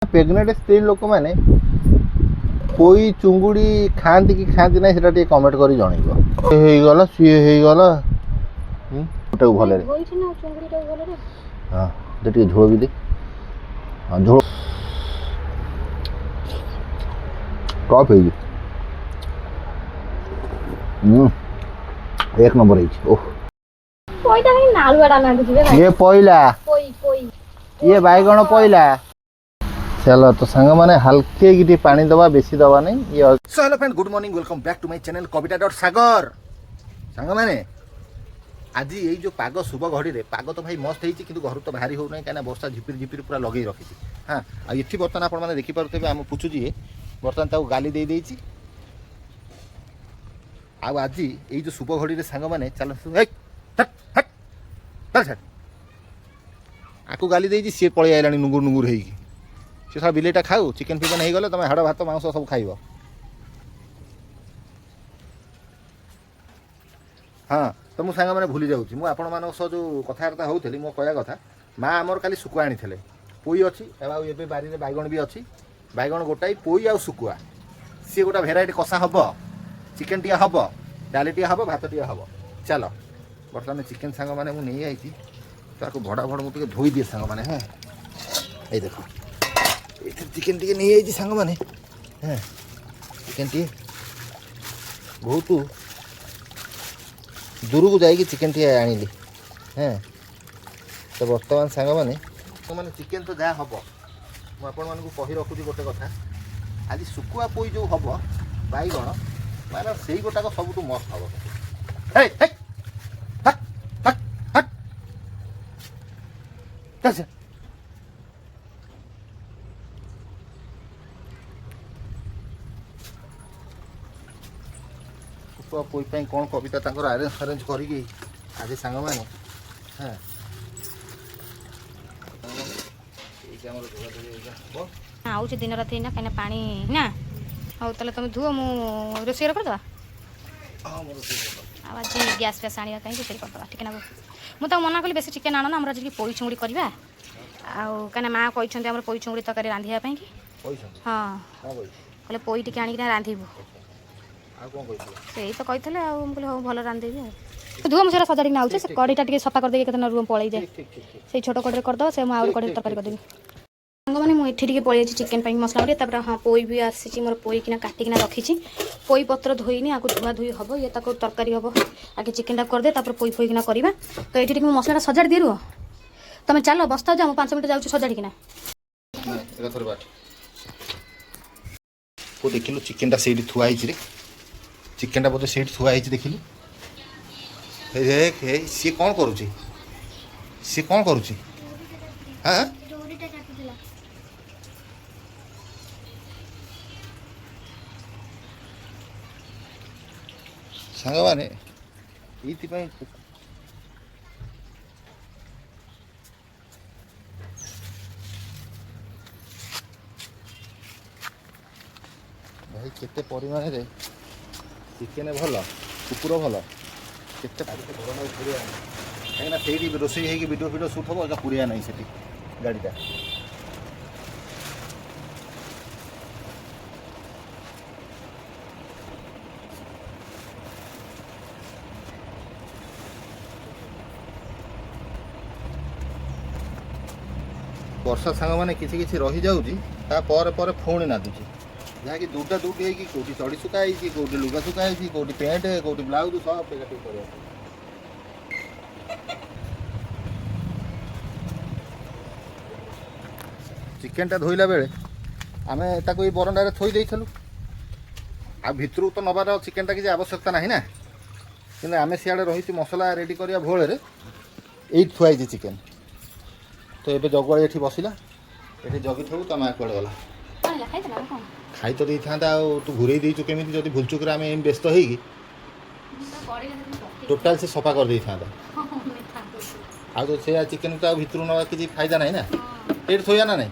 Pregnant स्त्री लोक मैंने पोई चुंगुड़ी खाती कि खाती ना सेटा कमेंट कर जनइबला सी होगला भल हाँ दे झोल भी दे हाँ झोल टॉप है एक नंबर है ये पहला ये बैगण पहला चलो तो सांग मैंने हल्के कि पानी दबा बेसी दबा नहीं ये so hello friend good morning welcome back to my channel कविता.सागर सांग मैंने आज ये जो पाग शुभ घड़ी रे पाग तो भाई मस्त है कि घर तो बाहरी हो ना कहीं वर्षा झिपिर झिपिर पूरा लगे रखी हाँ ये बर्तमान आप देखिपे आम पुचुजी बर्तमान गाली दे देछि आज ये जो शुभ घड़ी रे सांग मैंने चल आपको गाली देछि सी पळै आइलानी नुंगुर नुंगुर हेगी से सब बिलेटा खाऊ चिकेन फिकेन हो गले तुम हाड़ भात मांस सब खाइब हाँ तो मुझे सांग मैंने भूली जाऊँगी मुझे आपण मान सह जो कथबार्ता होती मो कहया कथा माँ आमर काली शुकुआ आनी पोई अच्छी ए बारी में बैगण भी अच्छी बैगण गोटाई पोई आ शुकुआ सी गोटा भेराइटी कषा हम चिकेन टी हम डाली टी हम भात टी हम चल बर्तमान चिकेन सांग मैंने मुझे नहीं आई ताको भड़ा भड़ मुझे धोई दिए सांग मैंने हाँ ये देख चिकेन टी नहीं आई सांग मैंने हाँ चिकेन टी बहुत दूर को जाइए चिकेन टी आनिली हाँ तो बर्तमान सांग मैंने चिकेन तो जहाँ हम मुझे कही रखुची गोटे कथा आज शुकुआ पोई जो हम बैगण माने से गोटाक सब मस्त हम शुकुआ पोई कौन कविता अरेंज फरेंज कर आज सांग मैंने हाँ आउच दिन राति ना कहीं पानी ना हो ताले तुम धुओ मु रोषेई करदे आज गैस फैस आने कहीं रोषेई करदे ठीक ना मुझे मना कली बेसी चिकेन आना आम जी पोई चुंगुड़ी करवा आउ कहीं माँ कहते आम पोई चुंगुड़ी तरकारी रांधिया हाँ कहले पोई टी आनिक रांधबू से तो कहते हूँ भल रांधेबी धुओ मुझे सजाड़ी आऊे से कड़ीटा टे सफा करदे के रूम पलि जाए से छोट कड़े करदे से मुझे कड़े तरकारी करदेवी सांग मैंने मुझे पलि चिकेन मसला करें हाँ पोई भी आसी मोर पोई किना काटिकिना रखी पोई पत्र धोईनी आपको धुआ धुई हम ये तरकारी हम आगे चिकेन करदे पोई फोईकिना करवा तो ये मसला सजाड़ दी रुह तुम चलो बस्ता जाओ 5 मिनट जाऊँ सजाड़िकिना देखिलु चिकेन से थुआई चिकेन बोधे से थुआई देखिलु सी कौन करुची सी कौन करुची हाँ सांग मैंने ये भाई केते परिमाण रे चिकेन भल कुकुर भल केते कहीं से रोषे वीडियो वीडियो सुट हम पुरिया नहीं से गाड़ीटा वर्षा सांग मैंने किसी रही जाऊँगी पुणी नादुची जहाँकि दूटा दूटी है कौटी चढ़ी सुखाई कौटी लुगा सुखाई कौटी पैंट कौटी ब्लाउज सब पेकाटी कर चिकेनटा धोइला बेले आम ताको ये बरंडारे थोई देइथलु आ भितर तो नबार चिकेनटा किसी आवश्यकता ना ना कि आम सियाड़े रही मसला रेडी करिया भोले ये थुआई चिकेन तो ये जगुआ ये बसला ये जगी थू तो माँ कड़े गला खाई तो था तू घूरे देचु केमी जब भूलचुक आम व्यस्त हो टोटाल से सफा कर दे था आ तो से चिकेन तो भितर ना किसी फायदा ना ना ये थोया ना नहीं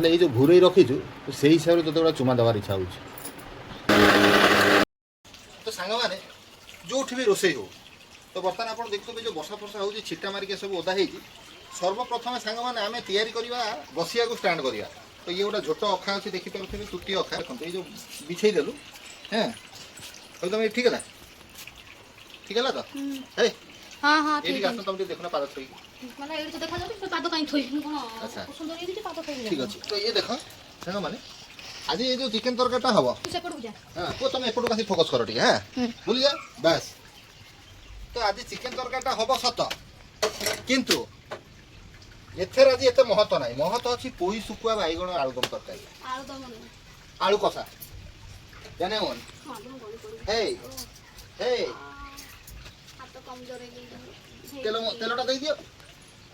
ये जो घूरे रखीचु से हिसाब से तो चुमा देवार इच्छा हो तो सांग मैंने जो भी रोषे हो तो बर्तमान आप देखते जो बर्षा फर्षा हो छिटा मारिक सब ओदा हो ସର୍ବପ୍ରଥମେ ସାଙ୍ଗମାନେ ଆମେ ତିଆରି କରିବା ବସିବାକୁ ଷ୍ଟାଣ୍ଡ କରିବା। ତ ଇଏ ଗୋଟେ ଝୋଟ ଅଖା ଅଛି ଦେଖିପାରୁଥିବେ, ଚୁଟି ଅଖା ଦେଖନ୍ତୁ ଏଇ ଯେଉଁ ବିଛେଇ ଦେଲୁ ହେଁ ତମେ ଠିକ୍ ହେଲା ଠିକ୍ ହେଲା ତ ହେ ହଁ ହଁ ଏଇଠିକି ଆସ ତମେ ଟିକେ ଦେଖୁନ ପାଦ ଥୋଇକି। ମାନେ ଏଇଠି ତ ଦେଖାଯାଉଛି ପାଦ କାଇଁ ଥୋଇବି କଣ ଆଚ୍ଛା ସୁନ୍ଦର ହେଇଛି ପାଦ ଥୋଇବି ଠିକ୍ ଅଛି। ତ ଇଏ ଦେଖ ସାଙ୍ଗମାନେ ଆଜି ଏଇ ଯେଉଁ ଚିକେନ୍ ତରକାରୀଟା ହେବ ସେପଟକୁ ଯା ହଁ ପୁଅ ତମେ ଏପଟକୁ ଆସି ଫୋକସ୍ କର ଟିକେ ହଁ ବୁଝିଯା ବାସ୍। ତ ଆଜି ଚିକେନ୍ ତରକାରୀଟା ହେବ ସତ, କିନ୍ତୁ ଏଥିରେ ଆଜି ଏତେ ମହତ୍ତ୍ୱ ନାହିଁ। ମହତ୍ତ୍ୱ ଅଛି ପୋଇ ଶୁଖୁଆ ବାଇଗଣ ଆଳୁଦମ୍ ତରକାରୀ, ଆଳୁ କଷା ଜାନେ ମନ ହେଇ ହେଇ ତେଲଟା ଦେଇଦିଅ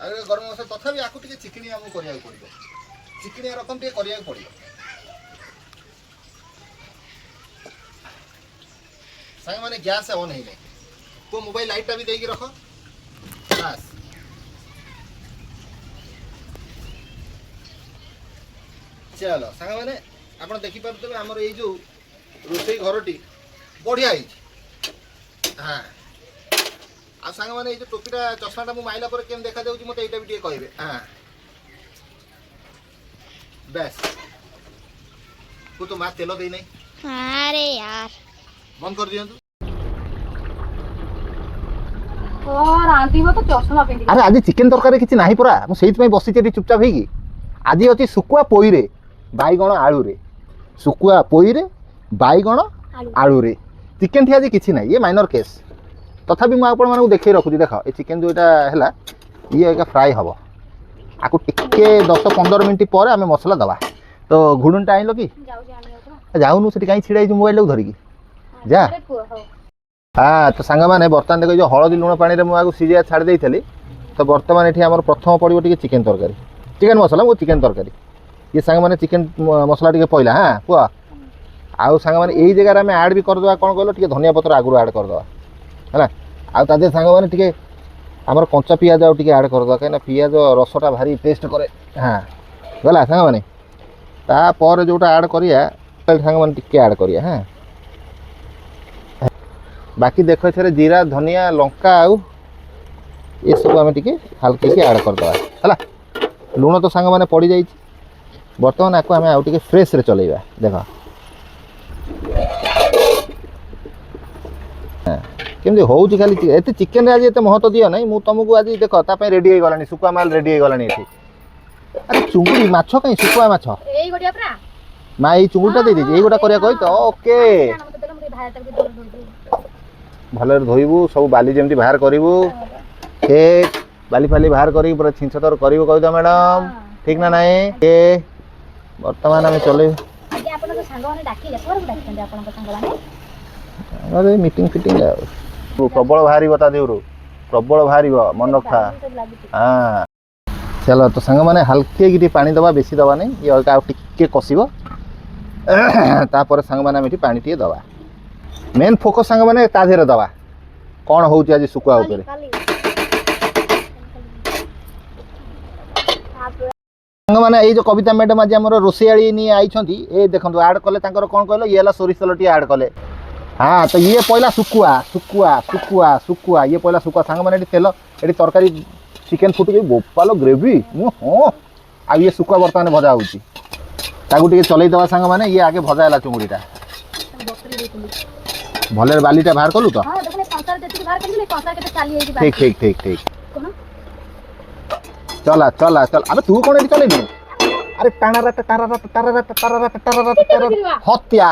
ଆଉ ଗରମ ମସଲା। ତଥାପି ଆକୁ ଟିକେ ଚିକିଣିଆ ଆମକୁ କରିବାକୁ ପଡ଼ିବ, ଚିକିଣିଆ ରକମ ଟିକେ କରିବାକୁ ପଡ଼ିବ। ସାଙ୍ଗମାନେ ଗ୍ୟାସ୍ ଅନ୍ ହେଇନାହିଁ, ପୁଅ ମୋବାଇଲ ଲାଇଟ୍ଟା ବି ଦେଇକି ରଖ ବାସ୍। ଚାଲ ସାଙ୍ଗମାନେ ଆପଣ ଦେଖିପାରୁଥିବେ ଆମର ଏଇ ଯେଉଁ ରୋଷେଇ ଘରଟି ବଢ଼ିଆ ହେଇଛି। ହଁ ଆଉ ସାଙ୍ଗମାନେ ଏଇ ଯେଉଁ ଟୋପିଟା ଚଷମାଟା ମୁଁ ମାଇଲା ପରେ କେମିତି ଦେଖାଯାଉଛି ମୋତେ ଏଇଟା ବି ଟିକେ କହିବେ। ହଁ ବେଶ ତୁ ତ ମା ତେଲ ଦେଇନାହିଁ, ଆରେ यार ବନ୍ଦ କରିଦିଅନ୍ତୁ। ରାନ୍ଧିବ ତ ଚଷମା ପିନ୍ଧି। ଆରେ ଆଜି ଚିକେନ୍ ତରକାରୀ କିଛି ନାହିଁ ପରା, ମୁଁ ସେଇଥିପାଇଁ ବସିଛି ଏଠି ଚୁପଚାପ ହେଇକି। ଆଜି ଅଛି ଶୁଖୁଆ ପୋଇରେ ବାଇଗଣ ଆଳୁରେ, ଶୁଖୁଆ ପୋଇରେ ବାଇଗଣ ଆଳୁରେ। ଚିକେନ୍ ଠି ଆଜି କିଛି ନାହିଁ, ଇଏ ମାଇନର କେସ୍। ତଥାପି ମୁଁ ଆପଣମାନଙ୍କୁ ଦେଖେଇ ରଖୁଛି। ଦେଖ ଏ ଚିକେନ୍ ଯେଉଁଟା ହେଲା ଇଏ ଏକା ଫ୍ରାଏ ହେବ। ଆକୁ ଟିକେ 10-15 ମିନିଟ୍ ପରେ ଆମେ ମସଲା ଦେବା। ତ ଘୁଡ଼ୁଣିଟା ଆଣିଲ କି? ଯାଉନୁ ସେଠି କାହିଁ ଛିଡ଼ା ହେଇଛୁ ମୋବାଇଲଟାକୁ ଧରିକି ଯା। ହଁ ତ ସାଙ୍ଗମାନେ ବର୍ତ୍ତମାନ ଦେଖ ଯେଉଁ ହଳଦୀ ଲୁଣ ପାଣିରେ ମୁଁ ଆକୁ ସିଝିବା ଛାଡ଼ି ଦେଇଥିଲି। ତ ବର୍ତ୍ତମାନ ଏଠି ଆମର ପ୍ରଥମ ପଡ଼ିବ ଟିକେ ଚିକେନ୍ ତରକାରୀ, ଚିକେନ୍ ମସଲା ମୁଁ ଚିକେନ୍ ତରକାରୀ। ଇଏ ସାଙ୍ଗମାନେ ଚିକେନ୍ ମସଲା ଟିକେ ପଇଲା ହଁ କୁହ। ଆଉ ସାଙ୍ଗମାନେ ଏଇ ଜାଗାରେ ଆମେ ଆଡ଼୍ ବି କରିଦେବା କ'ଣ କହିଲ, ଟିକେ ଧନିଆ ପତ୍ର ଆଗରୁ ଆଡ଼୍ କରିଦେବା ହେଲା। ଆଉ ତା ଦେହରେ ସାଙ୍ଗମାନେ ଟିକେ ଆମର କଞ୍ଚା ପିଆଜ ଆଉ ଟିକେ ଆଡ଼୍ କରିଦେବା, କାହିଁକିନା ପିଆଜ ରସଟା ଭାରି ଟେଷ୍ଟ କରେ। ହଁ ଗଲା ସାଙ୍ଗମାନେ। ତାପରେ ଯେଉଁଟା ଆଡ଼୍ କରିବା ସାଙ୍ଗମାନେ ଟିକେ ଆଡ଼୍ କରିବା ହଁ। ବାକି ଦେଖ ଏଥିରେ ଜିରା ଧନିଆ ଲଙ୍କା ଆଉ ଏସବୁ ଆମେ ଟିକେ ହାଲକେଇକି ଆଡ଼୍ କରିଦେବା ହେଲା। ଲୁଣ ତ ସାଙ୍ଗମାନେ ପଡ଼ିଯାଇଛି। ବର୍ତ୍ତମାନ ଆକୁ ଆମେ ଆଉ ଟିକେ ଫ୍ରେଶ୍ରେ ଚଲେଇବା। ଦେଖ କେମିତି ହେଉଛି ଖାଲି ଏତେ ଚିକେନ୍ରେ ଆଜି ଏତେ ମହତ୍ତ୍ୱ ଦିଅ ନାହିଁ। ମୁଁ ତୁମକୁ ଆଜି ଦେଖ ତା ପାଇଁ ରେଡ଼ି ହେଇଗଲାଣି, ଶୁଖୁଆ ମାଲ ରେଡ଼ି ହେଇଗଲାଣି ଏଠି। ଆରେ ଚୁଙ୍ଗୁଡ଼ି ମାଛ କାହିଁ ଶୁଖୁଆ ମାଛ ମା ଏଇ ଚୁଙ୍ଗୁଡ଼ିଟା ଦେଇଦେଇଛି, ଏଇଗୁଡ଼ା କରିବା କହି ତ ଓକେ। ଭଲରେ ଧୋଇବୁ, ସବୁ ବାଲି ଯେମିତି ବାହାର କରିବୁ, ଠିକ୍ ବାଲି ଫାଲି ବାହାର କରିକି ପୁରା ଛିଞ୍ଚ ତର କରିବୁ କହିଦ ମ୍ୟାଡ଼ାମ୍, ଠିକ୍ ନା ନାହିଁ? ଏ ବର୍ତ୍ତମାନ ଆମେ ଚଲେଇବୁ ମିଟିଂ ଫିଟିଂ ଆଉ ପ୍ରବଳ ବାହାରିବ ତା ଦେହରୁ, ପ୍ରବଳ ବାହାରିବ ମନେ ରଖା। ହଁ ଚାଲ ତ ସାଙ୍ଗମାନେ ହାଲକେଇକି ଟିକେ ପାଣି ଦେବା, ବେଶୀ ଦେବା ନାହିଁ। ଇଏ ଆଉ ଟିକେ କଷିବ, ତାପରେ ସାଙ୍ଗମାନେ ଆମେ ଏଠି ପାଣି ଟିକେ ଦେବା। ମେନ୍ ଫୋକସ୍ ସାଙ୍ଗମାନେ ତା ଦେହରେ ଦେବା କ'ଣ ହେଉଛି ଆଜି ଶୁଖୁଆ ଉପରେ। ସାଙ୍ଗମାନେ ଏଇ ଯେଉଁ କବିତା ମ୍ୟାଡ଼ାମ୍ ଆଜି ଆମର ରୋଷେଇଆଳି ନେଇ ଆଇଛନ୍ତି, ଏ ଦେଖନ୍ତୁ ଆଡ଼୍ କଲେ ତାଙ୍କର କ'ଣ କହିଲ, ଇଏ ହେଲା ସୋରିଷ ତେଲ ଟିକେ ଆଡ଼୍ କଲେ। ହଁ ତ ଇଏ ପଇଲା ଶୁଖୁଆ ଶୁଖୁଆ ଶୁଖୁଆ ଶୁଖୁଆ, ଇଏ ପଇଲା ଶୁଖୁଆ। ସାଙ୍ଗମାନେ ଏଠି ତେଲ, ଏଠି ତରକାରୀ ଚିକେନ୍ ଫୁଟୁଛି, ବୋପାଲ ଗ୍ରେଭି ହଁ। ଆଉ ଇଏ ଶୁଖୁଆ ବର୍ତ୍ତମାନ ଭଜା ହେଉଛି, ତାକୁ ଟିକେ ଚଲେଇ ଦେବା ସାଙ୍ଗମାନେ। ଇଏ ଆଗେ ଭଜା ହେଲା ଚୁଙ୍ଗୁଡ଼ିଟା, ଭଲରେ ବାଲିଟା ବାହାର କଲୁ ତ। ଠିକ୍ ଠିକ୍ ଠିକ୍ ଠିକ୍ ଚଲା ଚଲା ଚଲା। ଆବେ ତୁ କ'ଣ ଏଠି ଚଲେଇଲୁ? ଆରେ ହତ୍ୟା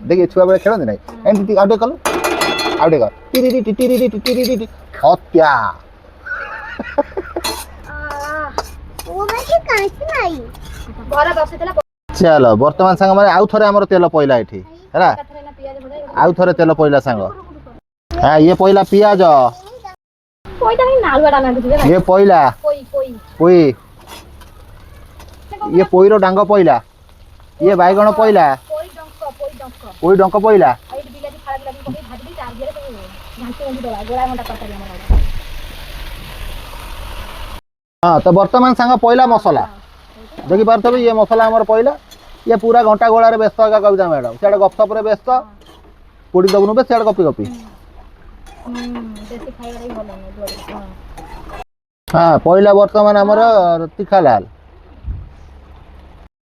ଦେଖି ଛୁଆ ବେଳେ ଖେଳନ୍ତି ନାହିଁ ଏମିତି। ଆଉ ଟିକେ କଲୁ, ଆଉ ଟିକେ ହତ୍ୟା। ଚାଲ ବର୍ତ୍ତମାନ ସାଙ୍ଗମାନେ ଆଉ ଥରେ ଆମର ତେଲ ପଇଲା ଏଠି ହେଲା, ଆଉ ଥରେ ତେଲ ପଇଲା ସାଙ୍ଗ। ହଁ ଇଏ ପଇଲା ପିଆଜ, ଇଏ ପଇଲା ପୋଇ, ଇଏ ପୋଇର ଡାଙ୍ଗ ପଇଲା, ଇଏ ବାଇଗଣ ପଇଲା, ପୋଇ ଡଙ୍କ ପଇଲା। ହଁ ତ ବର୍ତ୍ତମାନ ସାଙ୍ଗ ପଇଲା ମସଲା, ଦେଖିପାରୁଥିବେ ଇଏ ମସଲା ଆମର ପଇଲା। ଇଏ ପୁରା ଘଣ୍ଟା ଗୋଳାରେ ବ୍ୟସ୍ତ ଏକା କବିତା ମ୍ୟାଡ଼ାମ୍, ସିଆଡ଼େ ଗପସପରେ ବ୍ୟସ୍ତ, ପୋଡ଼ି ଦେବୁନୁ ବେ ସିଆଡ଼େ ଗପି ଗପି। हाँ पहला बर्तमान आमर तीखालाल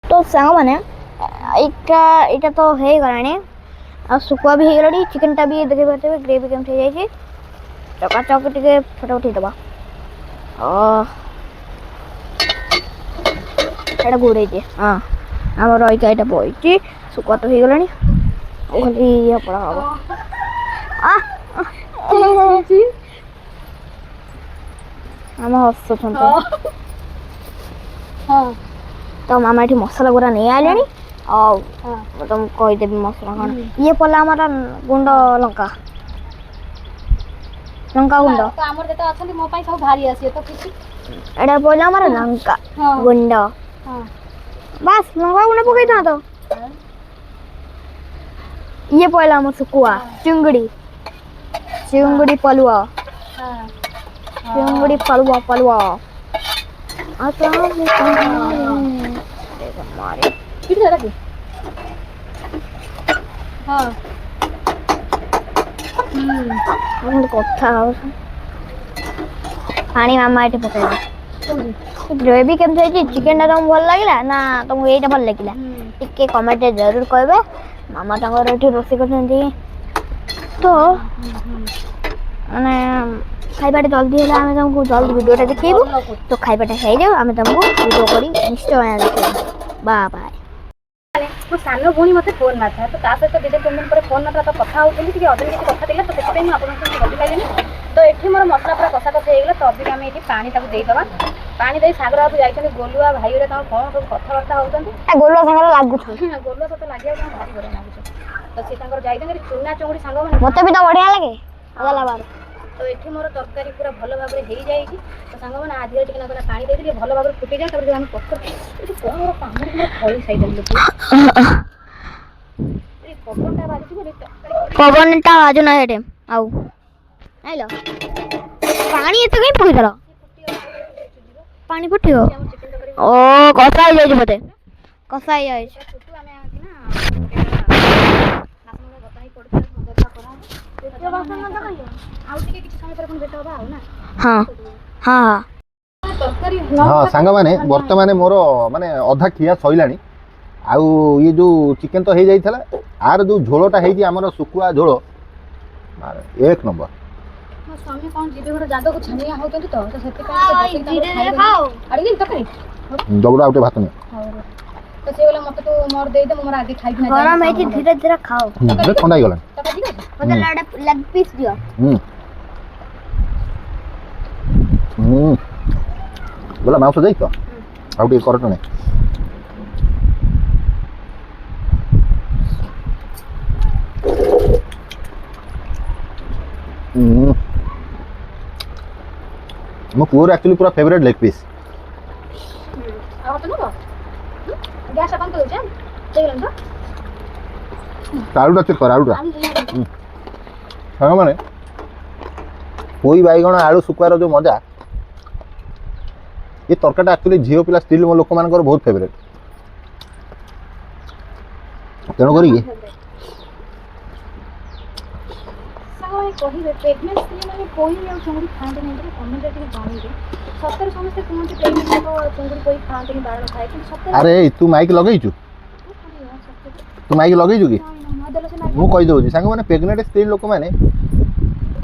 तो सांग मैंने इटा तो है गलाने आ सुकुआ भी है गलाडी चिकन टा भी देखे पाते ग्रेवी केम થઈ જાય છે चका चक टिके फटा उठी दबा एटा गोड़े जे हां हमर इका एटा बोइची सुकुआ तो है गलानी खाली ये पड़ा हबो आ हम हस्स छंते हां तो मामा एठी मसाला गुरा नहीं आलेनी और तुम कहि देबी मसाला कौन ये पला हमारा गुंड लंका लंका गुंड तो हमर जेता अछली मो पाई सब भारी आसी तो किछि एडा पला हमारा लंका गुंड हां बस लंका गुंड पकई था तो ये पला हमर सुकुआ चिंगड़ी पलुआ हां चिंगड़ी पलुआ अच्छा मारे किती झाला की हां कथा पानी मामा एटे पकाइबा ग्रेवी केम छै चिकन टा तुम भल लागिला ना तुमको एटा भल लागिला टिके कमेंट जरूर कहबे मामा तांगर एठी रोसी करछन्ती तो माने खाइबाटे जल्दी होला आमे तुमको जल्दी वीडियोटा देखेबो तो खाइबाटे खाइ जाओ आमे तुमको वीडियो करी निश्चय देखेबो बाय बाय मो सानो भूणी मते फोन मारता तो ता सहित दिदे पेमेंट पर फोन मारता तो कथा होतली कि अदर किसी कथा दिला तो सेति मैं आपन से जल्दी पाइलेनी तो एठी मोर मसला पूरा कसा कसा हेगला तो अभी हम एठी पानी ताको देई दबा पानी देई सागर बाबू जाइछन गोलुआ भाई रे ता कोन सब कथा वार्ता होतन ए गोलुआ संगे लागु छ गोलुआ सते लागिया हम भारी बडा लागु तो से तांगर जाइछन चुना चंगुडी संग माने मते भी तो बढ़िया लागे अगला बार तो एठी मोर तरकारी पूरा भलो भाबरे हेई जाई छी तो संग माने आधी टिकना करा पानी देई दिले भलो भाबरे फुटी जाय तब हम पक्कर एठी कोन मोर पानी मोर खळी साइड ले ए पवनटा बाजी बोले तरकारी पवनटा बाजू ना हेटे आउ आइलो पानी एते कहीं पकइदला पानी फुटियो ओ कसा हो जाय बते कसा हो जाय छुटू हमें आती ना नासमने बताई पड़ता संदर्भ करा तो बासन न दकायो आउ टिके किछ समय पर अपन भेट होबा ना हां हां तरकारी हाँ सांग मैंने बर्तमान मोर माने अधा खिया सैलानी आउ ये जो चिकेन तो हो जाइला आर जो झोलटा है आमर सुकुआ झोल एक नंबर ମୋ ସ୍ୱାମୀ କଣ ଯିବେ ଗୋଟେ ଜାଗାକୁ ଛାନିଆ ହଉଛନ୍ତି ତ ସେଥିପାଇଁ धीरे धीरे खाओ ଆଡିକି ତରକାରୀ जबड़ा उठे भात नहीं ତ ସେ ଗଲା ମତେ ତୁ ମୋର ଦେଇଦେ ମୁଁ ମୋର ଆଗେ ଖାଇବି ନା गरम है धीरे धीरे खाओ ठंडा ही गला ତରକାରୀ ଠିକ ଅଛି मतलब लड़ा लेग पीस दियो बोला माउस जाई तो आउ टे करट नहीं मो पुअर एक्चुअली पूरा फेवरेट लेग पीस ଆଉ ତ ନବ ଗ୍ୟାସ୍ ବନ୍ଦ କରି ଦଉଛେ ଦେଇଗଲନି ତ आलूटा चेक कर आलूटा हाँ माने पोई बैगण आलू सुकुआर जो मजा ये तरकाटा एक्चुअली झील पिला स्त्री लोक मान बहुत फेवरेट तेणु करी ସାଙ୍ଗମାନେ କହିବେ ପ୍ରେଗନେନ୍ସି ସ୍ତ୍ରୀମାନେ ପୋଇ ଆଉ ଚୁଙ୍ଗୁଡ଼ି ଖାଆନ୍ତିନି ବୋଲି କମେଣ୍ଟରେ ଟିକେ ଜଣେଇବେ ସତରେ ସମସ୍ତେ କୁହନ୍ତି ପ୍ରେଗନେନ୍ସି ଲୋକ ଚୁଙ୍ଗୁଡ଼ି ପୋଇ ଖାଆନ୍ତିନି ବାରଣ ଥାଏ କିନ୍ତୁ ସତରେ अरे तू माइक लगेचु तू माइक लगेचु कि मु कही दउची सांग माने प्रेग्नेंट स्त्री लोक माने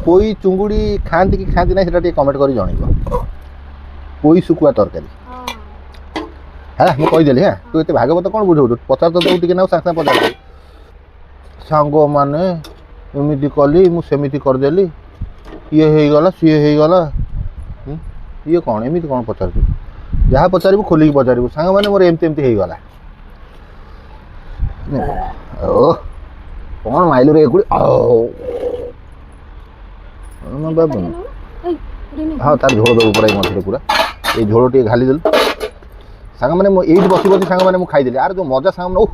पोई चुंगुड़ी खाती कि खाती ना सेटा टे कमेंट करी जणैबो पोई सुकुआ तरकारी है मु कही देली हां तू एते भागवत कोन बुझौ पचार तो दउ टिके ना सांग सांग पचार सांग माने एमिति कली मु सेमिति कर देली ये हे गला सिए हे गला ये कौन एमिति कौन पचार जहाँ पचारू खोलिक पचारू सांग मैंने मोर एमती एमती हो गला ओ कौन माइल रे एकुड़ी बाबू हाँ तार झोल देव पूरा मझे पूरा ये झोल टे घाली देल सांग मैंने ये बसी बसी सांग मैंने खाईदेली आर जो मजा सांग मैंने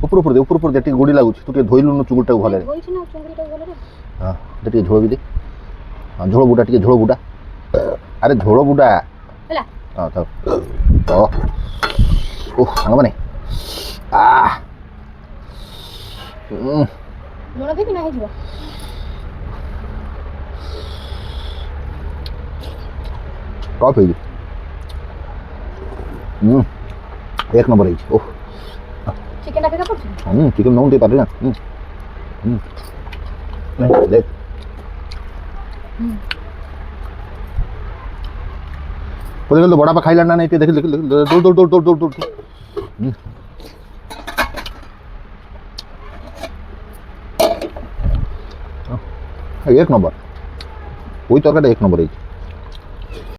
ऊपर दे टे गुड़ी लगुच तू धोइलुनु चुंगुटा भले हाँ टे झोल भी दे हाँ झोल बुटा टे झोल बुटा अरे झोल बुटा हाँ तो ओह सांग मैंने लुण भी नहीं টপ হয়েছে এক নম্বর হয়েছে ওহ চিকেনটা ফেকা পড়ছে চিকেন নৌন দিয়ে পারি না দেখ বলে গেল বড়াপা খাইলাম না এতে দেখি দেখি দৌড় দৌড় দৌড় দৌড় দৌড় দৌড় এক নম্বর ওই তরকারিটা এক নম্বর হয়েছে